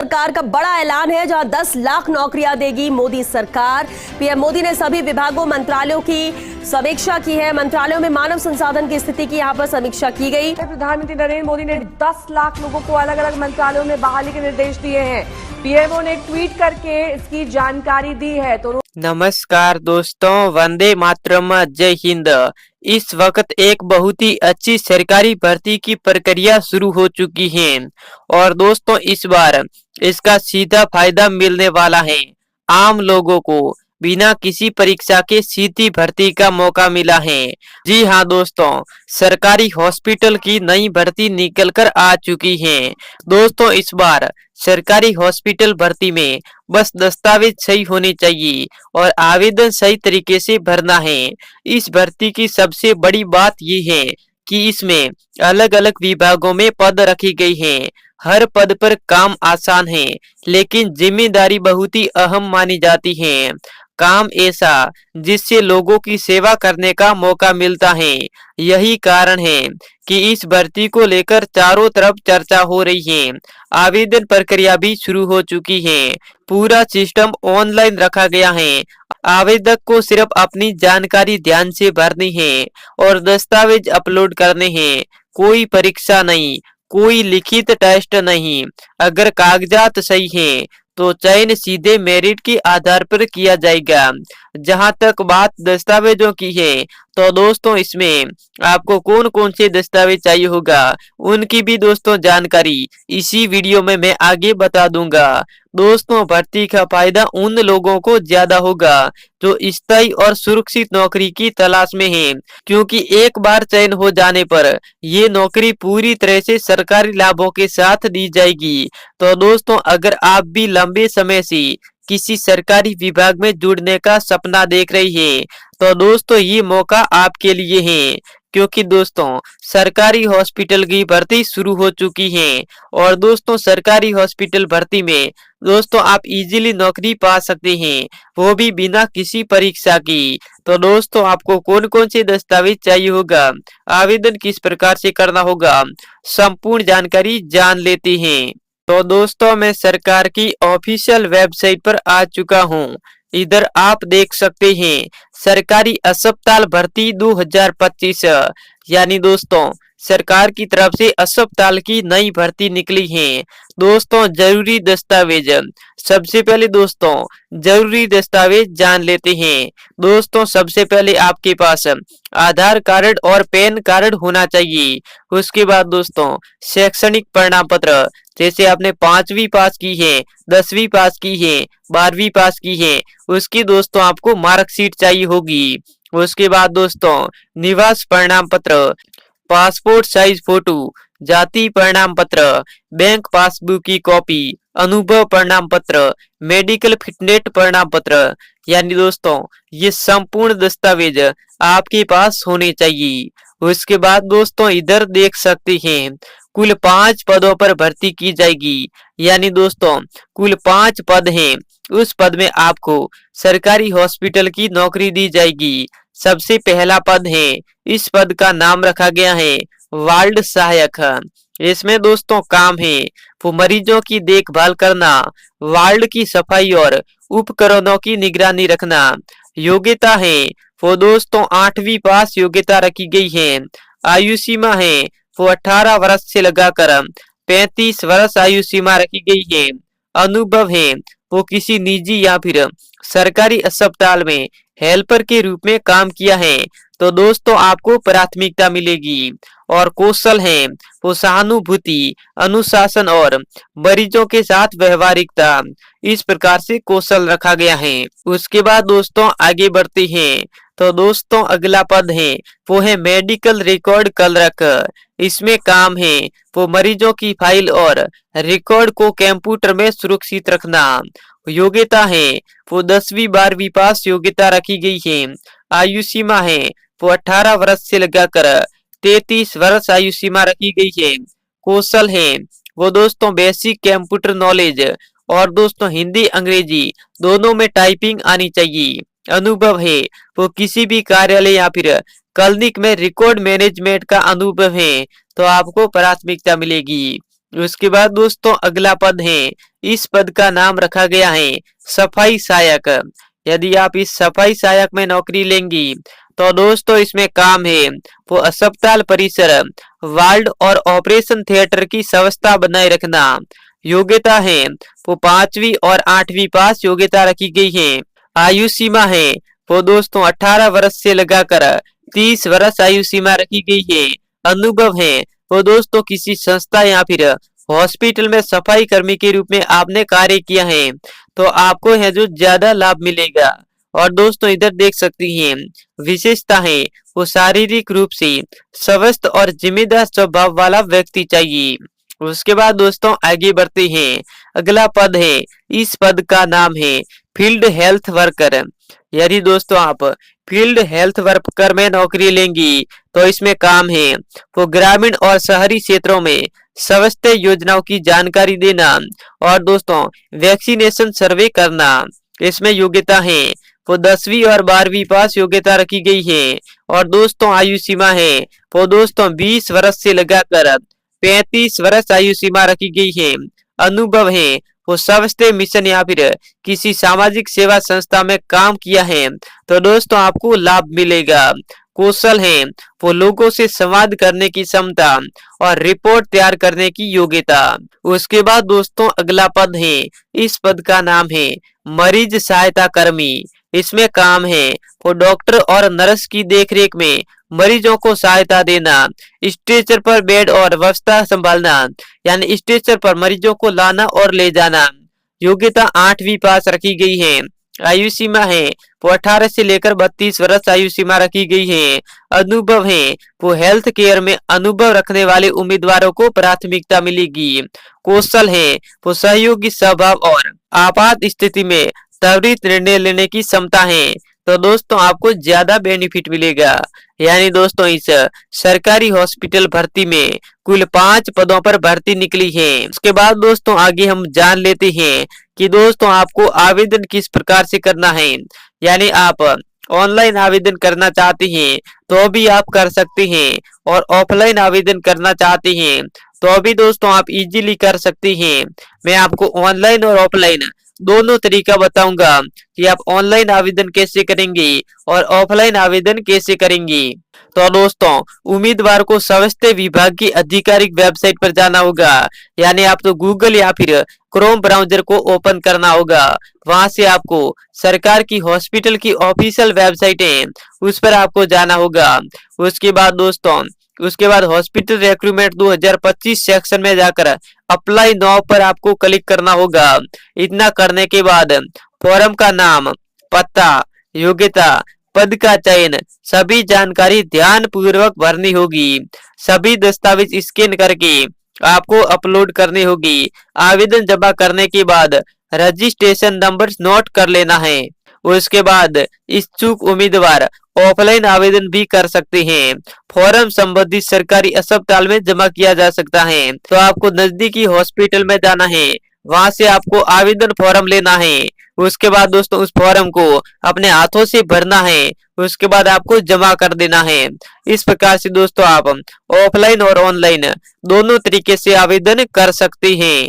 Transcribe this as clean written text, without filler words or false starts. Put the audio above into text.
सरकार का बड़ा ऐलान है जहां 10 लाख नौकरियां देगी मोदी सरकार। पीएम मोदी ने सभी विभागों मंत्रालयों की समीक्षा की है। मंत्रालयों में मानव संसाधन की स्थिति की यहां पर समीक्षा की गई। प्रधानमंत्री नरेंद्र मोदी ने 10 लाख लोगों को अलग अलग मंत्रालयों में बहाली के निर्देश दिए हैं। पीएमओ ने ट्वीट करके इसकी जानकारी दी है। तो नमस्कार दोस्तों, वंदे मातरम, जय हिंद। इस वक्त एक बहुत ही अच्छी सरकारी भर्ती की प्रक्रिया शुरू हो चुकी है और दोस्तों इस बार इसका सीधा फायदा मिलने वाला है। आम लोगों को बिना किसी परीक्षा के सीधी भर्ती का मौका मिला है। जी हाँ दोस्तों, सरकारी हॉस्पिटल की नई भर्ती निकल कर आ चुकी है। दोस्तों इस बार सरकारी हॉस्पिटल भर्ती में बस दस्तावेज सही होने चाहिए और आवेदन सही तरीके से भरना है। इस भर्ती की सबसे बड़ी बात ये है कि इसमें अलग अलग विभागों में पद रखी गई हैं। हर पद पर काम आसान है लेकिन जिम्मेदारी बहुत ही अहम मानी जाती है। काम ऐसा जिससे लोगों की सेवा करने का मौका मिलता है। यही कारण है कि इस भर्ती को लेकर चारों तरफ चर्चा हो रही है। आवेदन प्रक्रिया भी शुरू हो चुकी है। पूरा सिस्टम ऑनलाइन रखा गया है। आवेदक को सिर्फ अपनी जानकारी ध्यान से भरनी है और दस्तावेज अपलोड करने हैं। कोई परीक्षा नहीं, कोई लिखित टेस्ट नहीं। अगर कागजात सही हैं तो चयन सीधे मेरिट के आधार पर किया जाएगा। जहां तक बात दस्तावेजों की है तो दोस्तों इसमें आपको कौन कौन से दस्तावेज चाहिए होगा उनकी भी दोस्तों जानकारी इसी वीडियो में मैं आगे बता दूंगा। दोस्तों भर्ती का फायदा उन लोगों को ज्यादा होगा जो स्थायी और सुरक्षित नौकरी की तलाश में हैं, क्योंकि एक बार चयन हो जाने पर ये नौकरी पूरी तरह से सरकारी लाभों के साथ दी जाएगी। तो दोस्तों अगर आप भी लंबे समय से किसी सरकारी विभाग में जुड़ने का सपना देख रही है तो दोस्तों ये मौका आपके लिए है, क्योंकि दोस्तों सरकारी हॉस्पिटल की भर्ती शुरू हो चुकी है और दोस्तों सरकारी हॉस्पिटल भर्ती में दोस्तों आप इजीली नौकरी पा सकते हैं, वो भी बिना किसी परीक्षा की। तो दोस्तों आपको कौन कौन से दस्तावेज चाहिए होगा, आवेदन किस प्रकार से करना होगा, संपूर्ण जानकारी जान लेते हैं। तो दोस्तों मैं सरकार की ऑफिशियल वेबसाइट पर आ चुका हूँ। इधर आप देख सकते हैं सरकारी अस्पताल भर्ती 2025, यानी दोस्तों सरकार की तरफ से अस्पताल की नई भर्ती निकली है। दोस्तों जरूरी दस्तावेज, सबसे पहले दोस्तों जरूरी दस्तावेज जान लेते हैं। दोस्तों सबसे पहले आपके पास आधार कार्ड और पैन कार्ड होना चाहिए। उसके बाद दोस्तों शैक्षणिक प्रमाण पत्र, जैसे आपने 5वीं पास की है, 10वीं पास की है, 12वीं पास की है, उसकी दोस्तों आपको मार्कशीट चाहिए होगी। उसके बाद दोस्तों निवास प्रमाण पत्र, पासपोर्ट साइज फोटो, जाति प्रमाण पत्र, बैंक पासबुक की कॉपी, अनुभव प्रमाण पत्र, मेडिकल फिटनेस प्रमाण पत्र, यानी दोस्तों ये संपूर्ण दस्तावेज आपके पास होने चाहिए। उसके बाद दोस्तों इधर देख सकते हैं कुल 5 पदों पर भर्ती की जाएगी, यानी दोस्तों कुल 5 पद हैं। उस पद में आपको सरकारी हॉस्पिटल की नौकरी दी जाएगी। सबसे पहला पद है, इस पद का नाम रखा गया है वार्ड सहायक। इसमें दोस्तों काम है वो मरीजों की देखभाल करना, वार्ड की सफाई और उपकरणों की निगरानी रखना। योग्यता है वो दोस्तों 8वीं पास योग्यता रखी गई है। आयु सीमा है वो 18 वर्ष से लगाकर 35 वर्ष आयु सीमा रखी गई है। अनुभव है वो किसी निजी या फिर सरकारी अस्पताल में हेल्पर के रूप में काम किया है तो दोस्तों आपको प्राथमिकता मिलेगी। और कौशल है वो सहानुभूति, अनुशासन और मरीजों के साथ व्यवहारिकता, इस प्रकार से कौशल रखा गया है। उसके बाद दोस्तों आगे बढ़ते हैं तो दोस्तों अगला पद है वो है मेडिकल रिकॉर्ड क्लर्क। इसमें काम है वो मरीजों की फाइल और रिकॉर्ड को कंप्यूटर में सुरक्षित रखना। योग्यता है वो 10वीं 12वीं पास योग्यता रखी गई है। आयु सीमा है वो 18 वर्ष से लगाकर 33 वर्ष आयु सीमा रखी गई है। कौशल है वो दोस्तों बेसिक कंप्यूटर नॉलेज और दोस्तों हिंदी अंग्रेजी दोनों में टाइपिंग आनी चाहिए। अनुभव है वो किसी भी कार्यालय या फिर क्लिनिक में रिकॉर्ड मैनेजमेंट का अनुभव है तो आपको प्राथमिकता मिलेगी। उसके बाद दोस्तों अगला पद है, इस पद का नाम रखा गया है सफाई सहायक। यदि आप इस सफाई सहायक में नौकरी लेंगी तो दोस्तों इसमें काम है वो अस्पताल परिसर, वार्ड और ऑपरेशन थिएटर की व्यवस्था बनाए रखना। योग्यता है वो 5वीं और 8वीं पास योग्यता रखी गई है। आयु सीमा है वो दोस्तों 18 वर्ष से लगाकर 30 वर्ष आयु सीमा रखी गई है। अनुभव है वो दोस्तों किसी संस्था या फिर हॉस्पिटल में सफाई कर्मी के रूप में आपने कार्य किया है तो आपको है जो ज्यादा लाभ मिलेगा। और दोस्तों इधर देख सकती हैं विशेषता है वो शारीरिक रूप से स्वस्थ और जिम्मेदार स्वभाव वाला व्यक्ति चाहिए। उसके बाद दोस्तों आगे बढ़ते हैं, अगला पद है, इस पद का नाम है फील्ड हेल्थ वर्कर। यदि दोस्तों आप फील्ड हेल्थ वर्कर में नौकरी लेंगी तो इसमें काम है वो ग्रामीण और शहरी क्षेत्रों में स्वास्थ्य योजनाओं की जानकारी देना और दोस्तों वैक्सीनेशन सर्वे करना। इसमें योग्यता है वो 10वीं और 12वीं पास योग्यता रखी गई है। और दोस्तों आयु सीमा है वो दोस्तों 20 वर्ष से लगाकर 35 वर्ष आयु सीमा रखी गई है। अनुभव है वो स्वास्थ्य मिशन या फिर किसी सामाजिक सेवा संस्था में काम किया है तो दोस्तों आपको लाभ मिलेगा। कौशल है वो लोगों से संवाद करने की क्षमता और रिपोर्ट तैयार करने की योग्यता। उसके बाद दोस्तों अगला पद है, इस पद का नाम है मरीज सहायता कर्मी। इसमें काम है वो डॉक्टर और नर्स की देखरेख में मरीजों को सहायता देना, स्ट्रेचर पर बेड और व्यवस्था संभालना, यानी स्ट्रेचर पर मरीजों को लाना और ले जाना। योग्यता 8वीं पास रखी गई है। आयु सीमा है वो 18 से लेकर 32 वर्ष आयु सीमा रखी गई है। अनुभव है वो हेल्थ केयर में अनुभव रखने वाले उम्मीदवारों को प्राथमिकता मिलेगी। कौशल है वो सहयोगी स्वभाव और आपात स्थिति में त्वरित निर्णय लेने की क्षमता है तो दोस्तों आपको ज्यादा बेनिफिट मिलेगा। यानी दोस्तों इस सरकारी हॉस्पिटल भर्ती में कुल 5 पदों पर भर्ती निकली है। उसके बाद दोस्तों आगे हम जान लेते हैं कि दोस्तों आपको आवेदन किस प्रकार से करना है। यानी आप ऑनलाइन आवेदन करना चाहते हैं तो भी आप कर सकते हैं और ऑफलाइन आवेदन करना चाहते हैं तो भी दोस्तों आप इजीली कर सकते हैं। मैं आपको ऑनलाइन और ऑफलाइन दोनों तरीका बताऊंगा कि आप ऑनलाइन आवेदन कैसे करेंगे और ऑफलाइन आवेदन कैसे करेंगे। तो दोस्तों उम्मीदवार को स्वास्थ्य विभाग की आधिकारिक वेबसाइट पर जाना होगा। यानी आप तो गूगल या फिर क्रोम ब्राउजर को ओपन करना होगा। वहां से आपको सरकार की हॉस्पिटल की ऑफिशियल वेबसाइट है उस पर आपको जाना होगा। उसके बाद हॉस्पिटल रिक्रूटमेंट 2025 सेक्शन में जाकर अप्लाई नाउ पर आपको क्लिक करना होगा। इतना करने के बाद फॉर्म का नाम, पता, योग्यता, पद का चयन, सभी जानकारी ध्यान पूर्वक भरनी होगी। सभी दस्तावेज स्कैन करके आपको अपलोड करनी होगी। आवेदन जमा करने के बाद रजिस्ट्रेशन नंबर नोट कर लेना है। उसके बाद इच्छुक उम्मीदवार ऑफलाइन आवेदन भी कर सकते हैं। फॉर्म संबंधित सरकारी अस्पताल में जमा किया जा सकता है। तो आपको नजदीकी हॉस्पिटल में जाना है, वहां से आपको आवेदन फॉर्म लेना है। उसके बाद दोस्तों उस फॉर्म को अपने हाथों से भरना है। उसके बाद आपको जमा कर देना है। इस प्रकार से दोस्तों आप ऑफलाइन और ऑनलाइन दोनों तरीके से आवेदन कर सकते हैं।